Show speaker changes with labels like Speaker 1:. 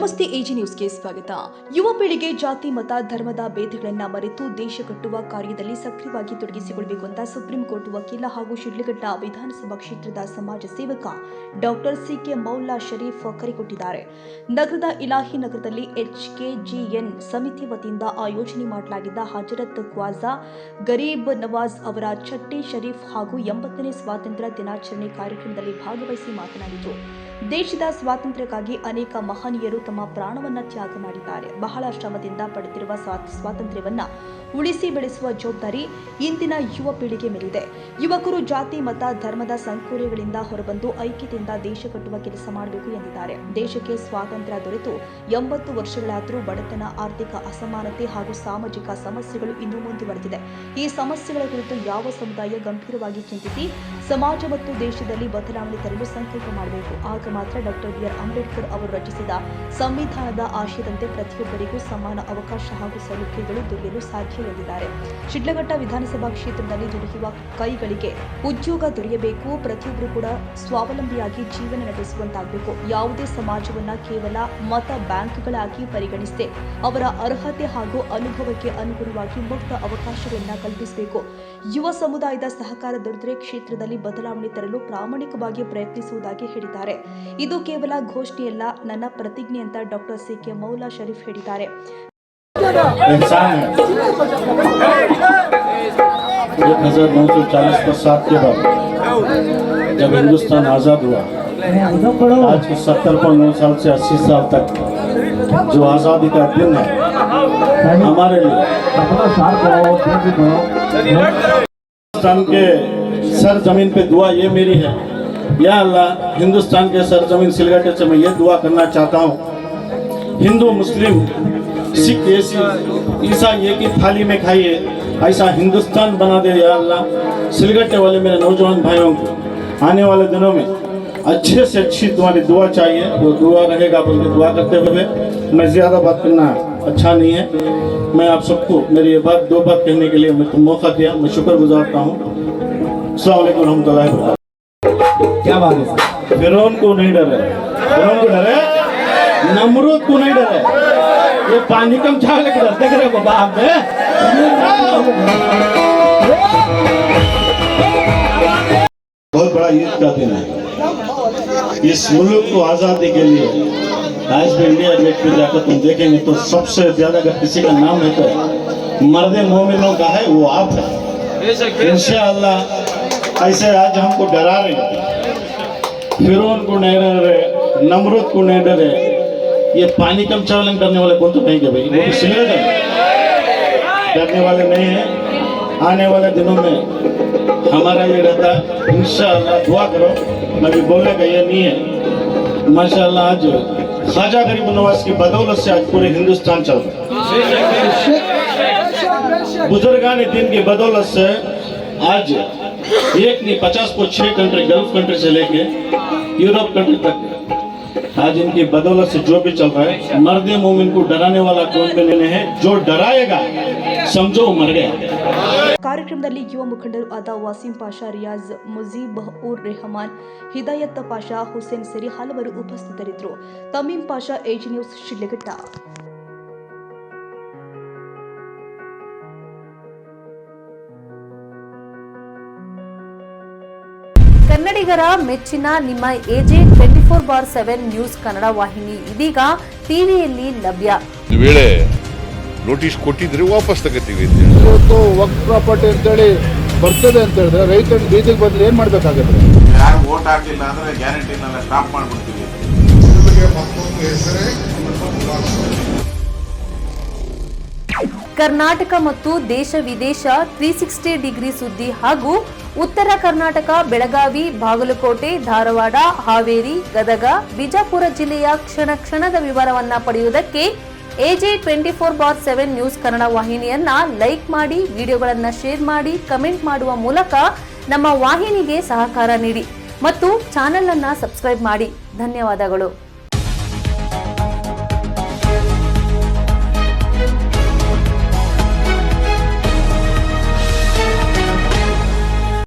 Speaker 1: ನಮಸ್ತೆ ಎಜಿ ನ್ಯೂಸ್ಗೆ ಸ್ವಾಗತ. ಯುವ ಪೀಳಿಗೆ ಜಾತಿ ಮತ ಧರ್ಮದ ಭೇದಗಳನ್ನು ಮರೆತು ದೇಶ ಕಟ್ಟುವ ಕಾರ್ಯದಲ್ಲಿ ಸಕ್ರಿಯವಾಗಿ ತೊಡಗಿಸಿಕೊಳ್ಳಬೇಕು ಅಂತ ಸುಪ್ರೀಂ ಕೋರ್ಟ್ ವಕೀಲ ಹಾಗೂ ಶಿಡ್ಲಘಟ್ಟ ವಿಧಾನಸಭಾ ಕ್ಷೇತ್ರದ ಸಮಾಜ ಸೇವಕ ಡಾಕ್ಟರ್ ಸಿಕೆ ಮೌಲ್ಲಾ ಶರೀಫ್ ಕರೆ ಕೊಟ್ಟಿದ್ದಾರೆ. ನಗರದ ಇಲಾಹಿ ನಗರದಲ್ಲಿ HKGN ಸಮಿತಿ ವತಿಯಿಂದ ಆಯೋಜನೆ ಮಾಡಲಾಗಿದ್ದ ಹಜರತ್ ಖ್ವಾಜಾ ಗರೀಬ್ ನವಾಜ್ ಅವರ ಚಟ್ಟಿ ಶರೀಫ್ ಹಾಗೂ 80ನೇ ಸ್ವಾತಂತ್ರ್ಯ ದಿನಾಚರಣೆ ಕಾರ್ಯಕ್ರಮದಲ್ಲಿ ಭಾಗವಹಿಸಿ ಮಾತನಾಡಿದರು. ದೇಶದ ಸ್ವಾತಂತ್ರ್ಯಕ್ಕಾಗಿ ಅನೇಕ ಮಹನೀಯರು ತಮ್ಮ ಪ್ರಾಣವನ್ನ ತ್ಯಾಗ ಮಾಡಿದ್ದಾರೆ. ಬಹಳ ಶ್ರಮದಿಂದ ಪಡೆದಿರುವ ಸ್ವಾತಂತ್ರ್ಯವನ್ನ ಉಳಿಸಿ ಬೆಳೆಸುವ ಜವಾಬ್ದಾರಿ ಇಂದಿನ ಯುವ ಪೀಳಿಗೆ ಮೇಲಿದೆ. ಯುವಕರು ಜಾತಿ ಮತ ಧರ್ಮದ ಸಂಕೋಲೆಗಳಿಂದ ಹೊರಬಂದು ಐಕ್ಯತೆಯಿಂದ ದೇಶ ಕಟ್ಟುವ ಕೆಲಸ ಮಾಡಬೇಕು ಎಂದಿದ್ದಾರೆ. ದೇಶಕ್ಕೆ ಸ್ವಾತಂತ್ರ್ಯ ದೊರೆತು 80 ವರ್ಷಗಳಾದರೂ ಬಡತನ, ಆರ್ಥಿಕ ಅಸಮಾನತೆ ಹಾಗೂ ಸಾಮಾಜಿಕ ಸಮಸ್ಯೆಗಳು ಇನ್ನೂ ಮುಂದುವರೆದಿದೆ. ಈ ಸಮಸ್ಯೆಗಳ ಕುರಿತು ಯಾವ ಸಮುದಾಯ ಗಂಭೀರವಾಗಿ ಚಿಂತಿಸಿ ಸಮಾಜ ಮತ್ತು ದೇಶದಲ್ಲಿ ಬದಲಾವಣೆ ತರಲು ಸಂಕಲ್ಪ ಮಾಡಬೇಕು. ಆಗ ಮಾತ್ರ ಡಾಕ್ಟರ್ BR ಅಂಬೇಡ್ಕರ್ ಅವರು ರಚಿಸಿದ ಸಂವಿಧಾನದ ಆಶಯದಂತೆ ಪ್ರತಿಯೊಬ್ಬರಿಗೂ ಸಮಾನ ಅವಕಾಶ ಹಾಗೂ ಸೌಲಭ್ಯಗಳು ದೊರೆಯಲು ಸಾಧ್ಯ ಎಂದಿದ್ದಾರೆ. ಶಿಡ್ಲಘಟ್ಟ ವಿಧಾನಸಭಾ ಕ್ಷೇತ್ರದಲ್ಲಿ ದುಡಿಯುವ ಕೈಗಳಿಗೆ ಉದ್ಯೋಗ ದೊರೆಯಬೇಕು. ಪ್ರತಿಯೊಬ್ಬರು ಕೂಡ ಸ್ವಾವಲಂಬಿಯಾಗಿ ಜೀವನ ನಡೆಸುವಂತಾಗಬೇಕು. ಯಾವುದೇ ಸಮಾಜವನ್ನ ಕೇವಲ ಮತ ಬ್ಯಾಂಕ್ಗಳಾಗಿ ಪರಿಗಣಿಸದೆ ಅವರ ಅರ್ಹತೆ ಹಾಗೂ ಅನುಭವಕ್ಕೆ ಅನುಗುಣವಾಗಿ ಮುಕ್ತ ಅವಕಾಶಗಳನ್ನು ಕಲ್ಪಿಸಬೇಕು. ಯುವ ಸಮುದಾಯದ ಸಹಕಾರ ದೊರೆತರೆ ಕ್ಷೇತ್ರದಲ್ಲಿ ಬದಲಾವಣೆ ತರಲು ಪ್ರಾಮಾಣಿಕವಾಗಿ ಪ್ರಯತ್ನಿಸುವುದಾಗಿ ಹೇಳಿದ್ದಾರೆ. ಇದು ಕೇವಲ ಘೋಷಣೆಯಲ್ಲ, ನನ್ನ ಪ್ರತಿಜ್ಞೆ ಅಂತ ಡಾಕ್ಟರ್ ಸಿಕೆ ಮೌಲ್ಲಾ ಶರೀಫ್ ಹೇಳಿದ್ದಾರೆ.
Speaker 2: 1940 बरसात के बाद जब हिंदुस्तान आज़ाद हुआ, आज के 70-9 साल से 80 साल तक जो आज़ादी का दिन है हमारे लिए, हिंदुस्तान के सर जमीन पे दुआ ये मेरी है, या अल्लाह हिंदुस्तान के सर जमीन सिलगट्टे से मैं ये दुआ करना चाहता हूँ, हिंदू मुस्लिम सिख ईसाई एक ही थाली में खाइए, ऐसा हिंदुस्तान बना दे या अल्लाह। सिलगट्टे वाले मेरे नौजवान भाइयों को आने वाले दिनों में अच्छे से अच्छी तुम्हारी दुआ चाहिए, वो दुआ रहेगा बोल के दुआ करते हुए मैं ज़्यादा बात करना अच्छा नहीं है। मैं आप सबको मेरी ये बात 2 बात कहने के लिए मैं तुम मौका दिया, मैं शुक्र गुजारता हूँ। अस्सलाम वालेकुम रहमतुल्लाहि व बरकातहू।
Speaker 3: क्या बात है?
Speaker 2: फिरौन को नहीं डरे, फिरौन को डरे, नमरूद को नहीं डरे, ये पानी कम छाले के डरते करे बाबा आप बहुत बड़ा ईद का दिन है। इस मुल्क को आज़ादी के लिए आज भी इंडिया गेट पे जाकर तुम देखेंगे तो सबसे ज्यादा अगर किसी का नाम है तो मर्द मोमिनों का है, वो आप है। इंशाअल्लाह ऐसे आज हमको डरा रहे हैं, फिरौन को नहीं डरे, नमरूद को नहीं डरे, ये पानी कम चावलन करने वाले कौन तो नहीं के भाई, वो सिगरेट डरने वाले नहीं है। आने वाले दिनों में हमारा ये रहता है, इंशाअल्लाह दुआ करो, मैं भी बोलने का ये नहीं है। माशाअल्लाह आज ख्वाजा गरीब नवाज की बदौलत से आज पूरे हिंदुस्तान चल रहा है, बुजुर्गान दिन की बदौलत से आज एक नहीं 50 को 6 कंट्री, गल्फ कंट्री से लेके यूरोप कंट्री तक आज इनकी बदौलत से जो भी चल रहा है, मर्द मोमिन को डराने वाला कौन भी नहीं है, जो डराएगा समझो मर गया।
Speaker 1: ಕಾರ್ಯಕ್ರಮದಲ್ಲಿ ಯುವ ಮುಖಂಡರು ಆದ ವಾಸಿಂ ಪಾಷಾ, ರಿಯಾಜ್, ಮುಜೀಬ್ ಉರ್ ರೆಹಮಾನ್, ಹಿದಾಯತ್ ಪಾಷಾ, ಹುಸೇನ್ ಸೇರಿ ಹಲವರು ಉಪಸ್ಥಿತರಿದ್ದರು. ತಮೀಂ ಪಾಷಾ, ಎಜಿ ನ್ಯೂಸ್, ಶಿಡ್ಲಘಟ್ಟ.
Speaker 4: ಕನ್ನಡಿಗರ ಮೆಚ್ಚಿನ ನಿಮ್ಮ AJ 24/7 ನ್ಯೂಸ್ ಕನ್ನಡ ವಾಹಿನಿ ಇದೀಗ ಟಿವಿಯಲ್ಲಿ ಲಭ್ಯ.
Speaker 5: ವೇಳೆ ನೋಟಿಸ್ ಕೊಟ್ಟಿದ್ರೆ ವಾಪಸ್ ತಗೋತೀವಿ.
Speaker 3: ಇವತ್ತು ವಕ್ಫ್ ಪ್ರಾಪರ್ಟಿ ಅಂತೇಳಿ ಬರ್ತದೆ ಅಂತ ಹೇಳಿದ್ರೆ ರೈತರು ಬೀದಿಗೆ ಬಂದ್ರೆ ಏನ್ ಮಾಡ್ಬೇಕಾಗುತ್ತೆ?
Speaker 6: ಯಾರು ವೋಟ್ ಹಾಕಿಲ್ಲ ಅಂದ್ರೆ ಗ್ಯಾರಂಟಿನೆಲ್ಲ ಸ್ಟಾಪ್ ಮಾಡ್ಬಿಡ್ತೀವಿ.
Speaker 4: ಕರ್ನಾಟಕ ಮತ್ತು ದೇಶ ವಿದೇಶ 360 ಡಿಗ್ರಿ ಸುದ್ದಿ ಹಾಗೂ ಉತ್ತರ ಕರ್ನಾಟಕ, ಬೆಳಗಾವಿ, ಬಾಗಲಕೋಟೆ, ಧಾರವಾಡ, ಹಾವೇರಿ, ಗದಗ, ಬಿಜಾಪುರ ಜಿಲ್ಲೆಯ ಕ್ಷಣ ಕ್ಷಣದ ವಿವರವನ್ನ ಪಡೆಯುವುದಕ್ಕೆ AJ 24/7 ನ್ಯೂಸ್ ಕನ್ನಡ ವಾಹಿನಿಯನ್ನ ಲೈಕ್ ಮಾಡಿ, ವಿಡಿಯೋಗಳನ್ನ ಶೇರ್ ಮಾಡಿ, ಕಮೆಂಟ್ ಮಾಡುವ ಮೂಲಕ ನಮ್ಮ ವಾಹಿನಿಗೆ ಸಹಕಾರ ನೀಡಿ ಮತ್ತು ಚಾನೆಲ್ ಅನ್ನ ಸಬ್ಸ್ಕ್ರೈಬ್ ಮಾಡಿ. ಧನ್ಯವಾದಗಳು.